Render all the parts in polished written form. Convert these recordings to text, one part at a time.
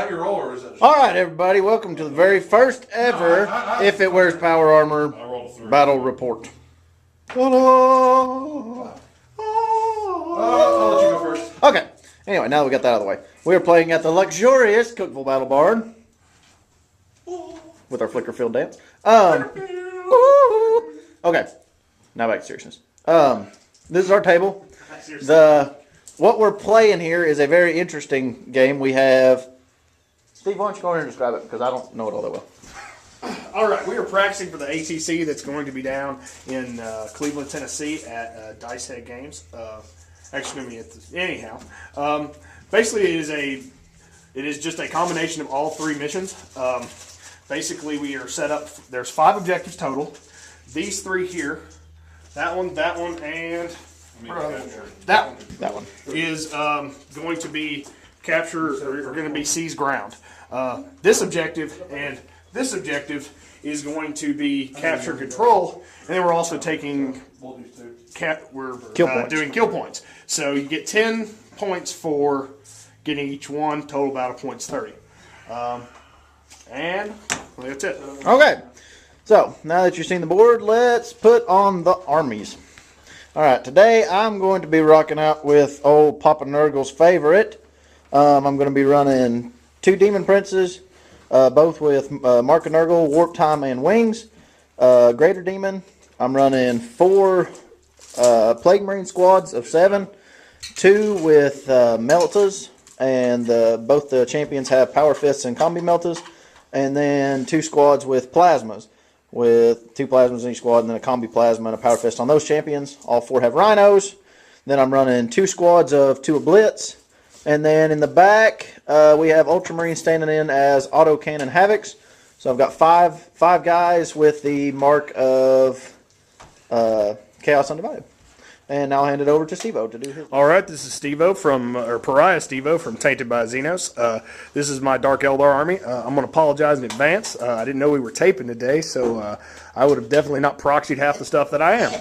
Your roll, or is it All right, everybody, welcome to the very first ever If It Wears Power Armor Battle Report. I'll let you go first. Okay, anyway, now that we got that out of the way, we are playing at the luxurious Cookville Battle Barn with our flicker field dance. Okay, now back to seriousness. This is our table. What we're playing here is a very interesting game. We have... Steve, why don't you go ahead and describe it, because I don't know it all that well. All right, we are practicing for the ATC that's going to be down in Cleveland, Tennessee at Dice Head Games. Actually, going to be at the, anyhow. Basically, it is just a combination of all three missions. Basically, we are set up. There's 5 objectives total. These 3 here, that one, and that one is going to be capture or going to be seize ground. This objective and this objective is going to be capture control, and then we're also taking doing kill points. So you get 10 points for getting each one. Total battle points 30. And that's it. Okay, so now that you've seen the board, let's put on the armies. All right, today I'm going to be rocking out with old Papa Nurgle's favorite. I'm going to be running 2 Demon Princes, both with Mark of Nurgle, Warp Time, and Wings. Greater Demon, I'm running 4 Plague Marine squads of 7, 2 with Meltas, and both the champions have Power Fists and Combi Meltas, and then 2 squads with Plasmas, with 2 Plasmas in each squad, and then a Combi Plasma and a Power Fist on those champions. All 4 have Rhinos. Then I'm running 2 squads of 2 Blitz. And then in the back, we have Ultramarine standing in as Auto Cannon Havocs. So I've got five guys with the mark of Chaos Undivided. And now I'll hand it over to Stevo to do his. All right, this is Stevo Pariah.Stevo from Tainted by Xenos. This is my Dark Eldar army. I'm going to apologize in advance. I didn't know we were taping today, so I would have definitely not proxied half the stuff that I am.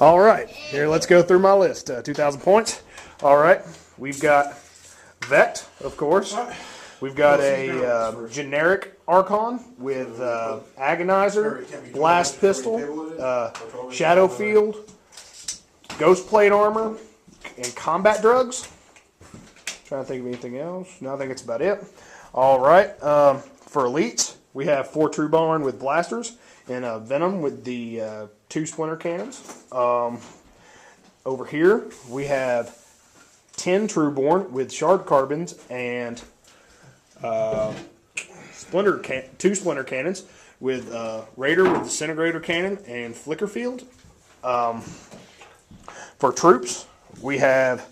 All right, here, let's go through my list. 2,000 points. All right, we've got Vect, of course. We've got a generic Archon with Agonizer, Blast Pistol, Shadow Field, Ghost Plate Armor, and Combat Drugs. Trying to think of anything else. No, I think it's about it. All right. For Elites, we have 4 Trueborn with Blasters and Venom with the 2 Splinter Cannons. Over here, we have 10 Trueborn with Shard Carbons and 2 Splinter Cannons with Raider with Disintegrator Cannon and Flicker Field. For troops, we have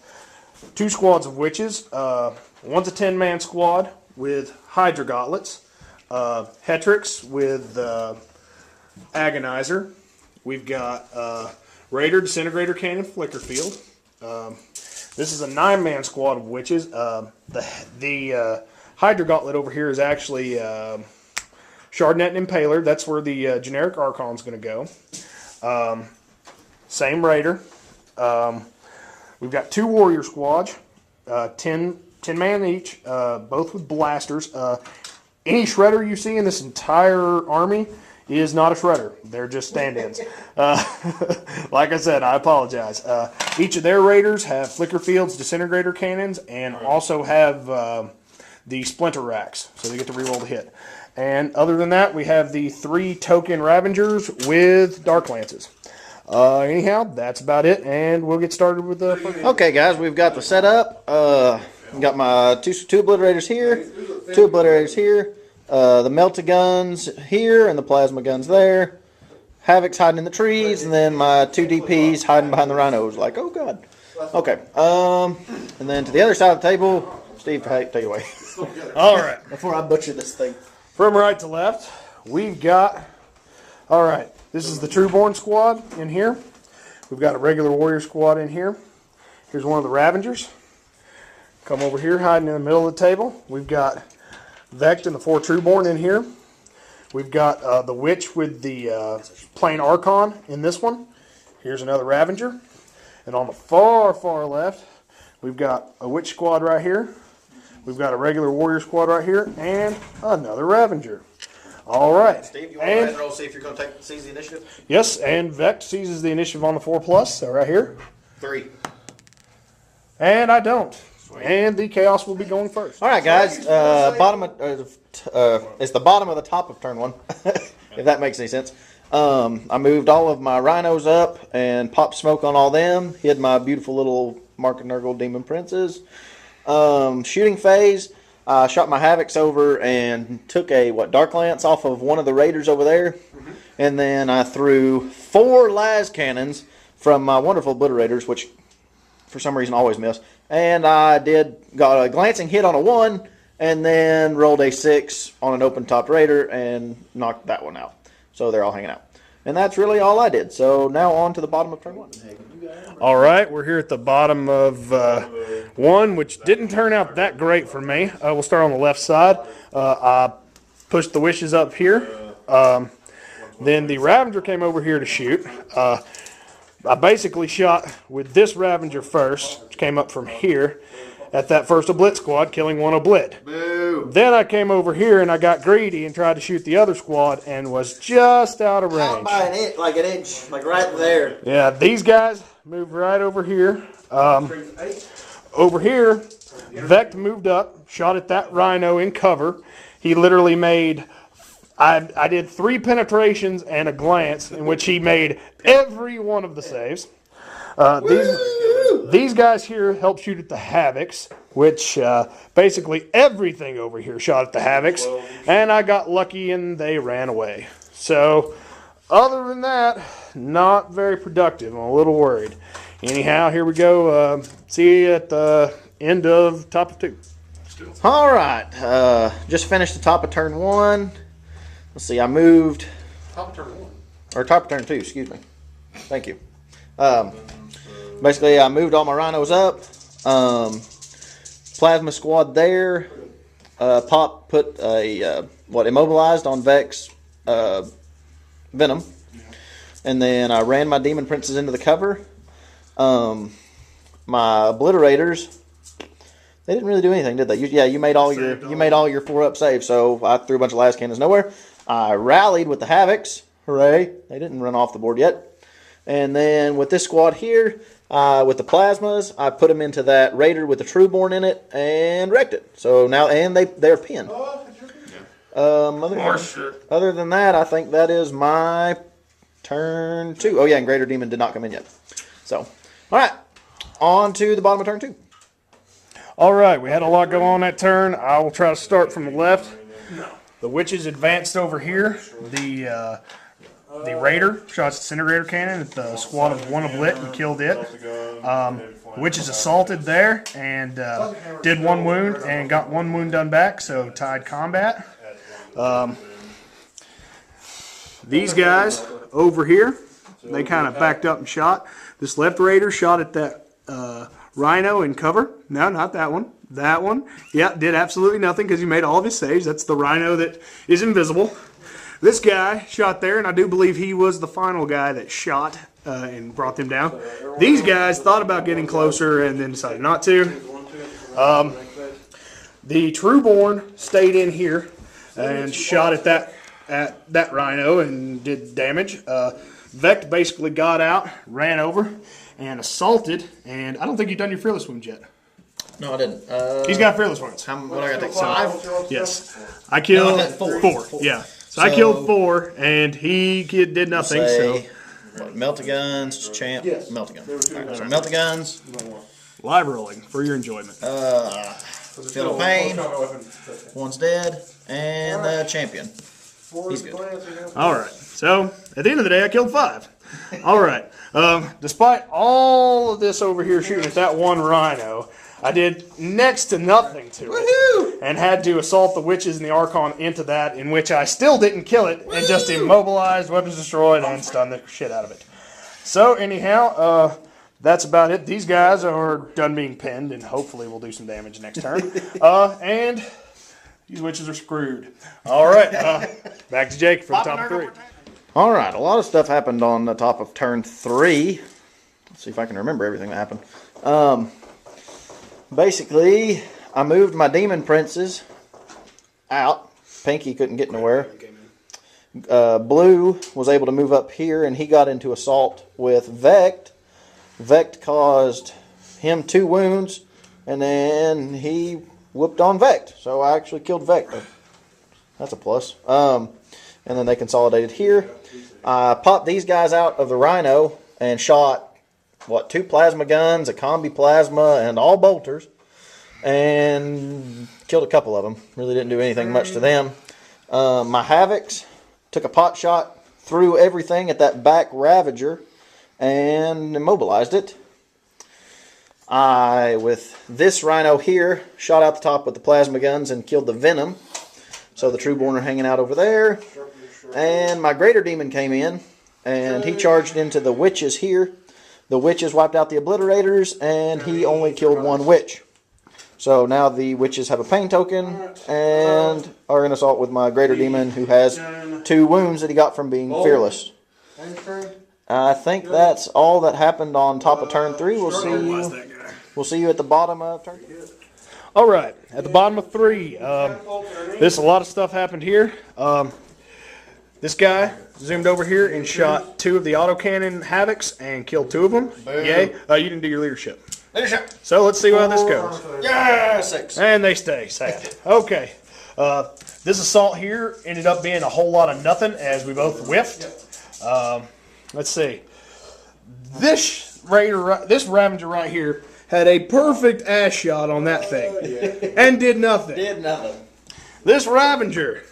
2 squads of Witches. One's a 10-man squad with Hydra Gauntlets. Hetrix with Agonizer. We've got Raider, Disintegrator Cannon, Flicker Field. This is a 9-man squad of Witches. The Hydra Gauntlet over here is actually Shardnet and Impaler. That's where the generic Archon's going to go. Same Raider. We've got 2 Warrior Squads, 10 man each, both with blasters. Any Shredder you see in this entire army is not a Shredder. They're just stand-ins. Like I said, I apologize. Each of their Raiders have Flicker Fields, Disintegrator Cannons, and also have the Splinter Racks, so they get to reroll the hit. And other than that, we have the 3 Token Ravengers with Dark Lances. Anyhow, that's about it, and we'll get started with the first. Okay, guys, we've got the setup. We've got my two Obliterators here, 2 Obliterators here, the Melta Guns here, and the Plasma Guns there. Havoc's hiding in the trees, and then my 2 DPs hiding behind the Rhinos, like, oh god. Okay, and then to the other side of the table, Steve, take it away. All right. Before I butcher this thing. From right to left, we've got, all right, this is the Trueborn squad in here. We've got a regular Warrior squad in here. Here's one of the Ravengers. Come over here, hiding in the middle of the table. We've got Vect and the 4 Trueborn in here. We've got the Witch with the plain Archon in this one. Here's another Ravenger. And on the far, far left, we've got a Witch squad right here We've got a regular warrior squad right here and another Ravager. All right. Steve, you want to raise roll, see if you're going to seize the initiative? Yes, and Vect seizes the initiative on the 4+, so right here. 3. And I don't. And the chaos will be going first. All right, guys. It's the bottom of the top of turn 1, if that makes any sense. I moved all of my rhinos up and popped smoke on all them. Hid my beautiful little Mark and Nurgle demon princes. Shooting phase. I shot my Havocs over and took a Dark Lance off of one of the raiders over there. Mm-hmm. And then I threw 4 las cannons from my wonderful obliterators, which for some reason always miss. And I got a glancing hit on a 1 and then rolled a 6 on an open top raider and knocked that one out. So they're all hanging out. And that's really all I did. So now on to the bottom of turn 1. All right, we're here at the bottom of 1, which didn't turn out that great for me. We'll start on the left side. I pushed the wishes up here. Then the Ravager came over here to shoot. I basically shot with this Ravager first, which came up from here at that first oblit squad, killing 1 oblit. Boo. Then I came over here and I got greedy and tried to shoot the other squad and was just out of range. Out by an inch, like right there. Yeah, these guys moved right over here. Over here, Vect moved up, shot at that rhino in cover. He literally made, I did 3 penetrations and a glance in which he made every one of the saves. These guys here helped shoot at the Havocs, which basically everything over here shot at the Havocs, and I got lucky and they ran away. So, other than that, not very productive. I'm a little worried. Anyhow, here we go. See you at the end of top of 2. All right. Just finished the top of turn 1. Let's see. I moved. Top of turn 1. Or top of turn 2, excuse me. Thank you. Basically, I moved all my rhinos up. Plasma squad there. Pop put a, immobilized on Vex Venom. And then I ran my demon princes into the cover. My obliterators, they didn't really do anything, did they? You made all your 4-up saves, so I threw a bunch of las cannons nowhere. I rallied with the Havocs. Hooray. They didn't run off the board yet. And then with this squad here, with the plasmas, I put them into that raider with the Trueborn in it and wrecked it. So now, and they're pinned. Other than that, I think that is my turn 2. Oh yeah, and Greater Demon did not come in yet. So, all right, on to the bottom of turn 2. All right, we had a lot go on that turn. I will try to start from the left. The witches advanced over here. The raider shot its disintegrator cannon at the squad of 1 oblit and killed it. Witches assaulted there and did 1 wound and got 1 wound done back, so tied combat. These guys over here, they kind of backed up and shot. This left raider shot at that rhino in cover. No, not that one. That one. Yeah, did absolutely nothing because he made all of his saves. That's the rhino that is invisible. This guy shot there, and I do believe he was the final guy that shot and brought them down. These guys thought about getting closer and then decided not to. The Trueborn stayed in here and shot at that rhino and did damage. Vect basically got out, ran over, and assaulted. And I don't think you've done your fearless wounds yet. No, I didn't. He's got fearless wounds. What I got to take? 5? Yes. I killed No, 4. Yeah. So I killed 4, and he did nothing. Melt-a-guns, champ, melt-a-guns. All right, so melt-a-guns. Live rolling for your enjoyment. Feel of pain. 1's dead, and the champion. He's good. All right. So at the end of the day, I killed 5. All right. Despite all of this over here shooting at that 1 rhino, I did next to nothing to it and had to assault the witches and the Archon into that, in which I still didn't kill it and just immobilized, weapons destroyed, and stunned the shit out of it. So anyhow, that's about it. These guys are done being pinned, and hopefully we'll do some damage next turn. And these witches are screwed. All right, back to Jake for the top of 3. All right, a lot of stuff happened on the top of turn 3. Let's see if I can remember everything that happened. Basically, I moved my demon princes out. Pinky couldn't get nowhere. Blue was able to move up here, and he got into assault with Vect. Vect caused him 2 wounds, and then he whooped on Vect. So I actually killed Vect. That's a plus. And then they consolidated here. I popped these guys out of the Rhino and shot, 2 plasma guns, a combi plasma, and all bolters. And killed a couple of them. Really didn't do anything much to them. My Havocs took a pot shot through everything at that back Ravager and immobilized it. I, with this Rhino here, shot out the top with the plasma guns and killed the Venom. So the Trueborn are hanging out over there. And my Greater Demon came in, and he charged into the Witches here. The Witches wiped out the Obliterators, and he only killed 1 Witch. So now the Witches have a pain token and are in assault with my Greater Demon, who has 2 wounds that he got from being fearless. I think that's all that happened on top of turn 3. We'll see you at the bottom of turn 2. All right, at the bottom of 3, there's a lot of stuff happened here. This guy zoomed over here and shot 2 of the autocannon Havocs and killed 2 of them. Yay! You didn't do your leadership. So let's see how this goes. Yeah, 6. And they stay sad. Okay. This assault here ended up being a whole lot of nothing as we both whiffed. Let's see. This Ravager right here had a perfect ass shot on that thing and did nothing. This Ravager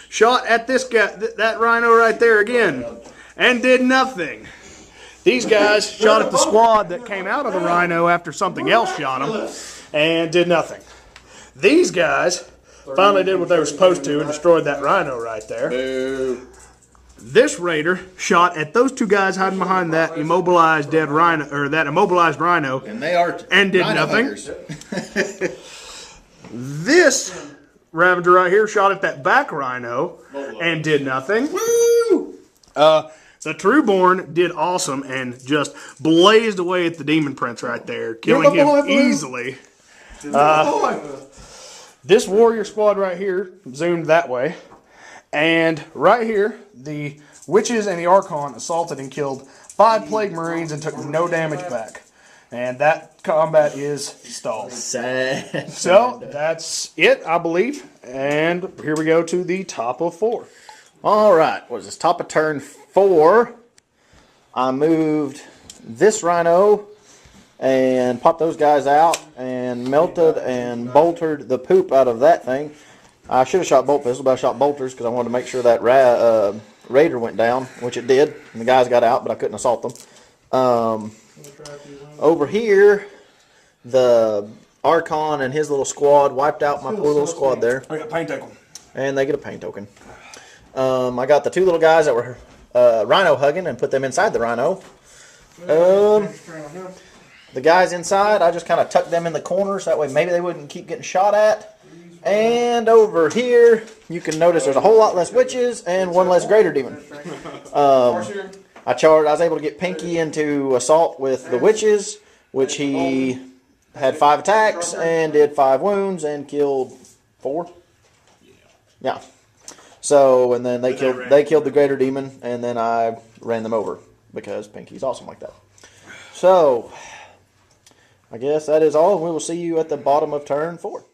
shot at this guy, that Rhino right there again, and did nothing. These guys shot at the squad that came out of the Rhino after something else shot them, and did nothing. These guys finally did what they were supposed to and destroyed that Rhino right there. This Raider shot at those 2 guys hiding behind that immobilized dead Rhino, or that immobilized Rhino, and did nothing. This Ravager right here shot at that back Rhino and did nothing. The Trueborn did awesome and just blazed away at the Demon Prince right there, killing him easily. This Warrior squad right here zoomed that way. And right here, the Witches and the Archon assaulted and killed 5 Plague Marines and took no damage back. And that combat is stalled. Sad. So that's it, I believe. And here we go to the top of 4. All right, what is this? Top of turn 4. I moved this Rhino and popped those guys out and melted and boltered the poop out of that thing. I should have shot bolt pistols, but I shot bolters because I wanted to make sure that Raider went down, which it did. And the guys got out, but I couldn't assault them. Over here, the Archon and his little squad wiped out my poor little squad there. I got a pain token. And they get a pain token. I got the 2 little guys that were Rhino hugging and put them inside the Rhino. The guys inside, I just kind of tucked them in the corners. That way maybe they wouldn't keep getting shot at. And over here, you can notice there's a whole lot less Witches and 1 less Greater Demon. I was able to get Pinky into assault with the Witches, which he had 5 attacks and did 5 wounds and killed 4. Yeah. So, and then they killed the Greater Demon, and then I ran them over because Pinky's awesome like that. So, I guess that is all. We will see you at the bottom of turn 4.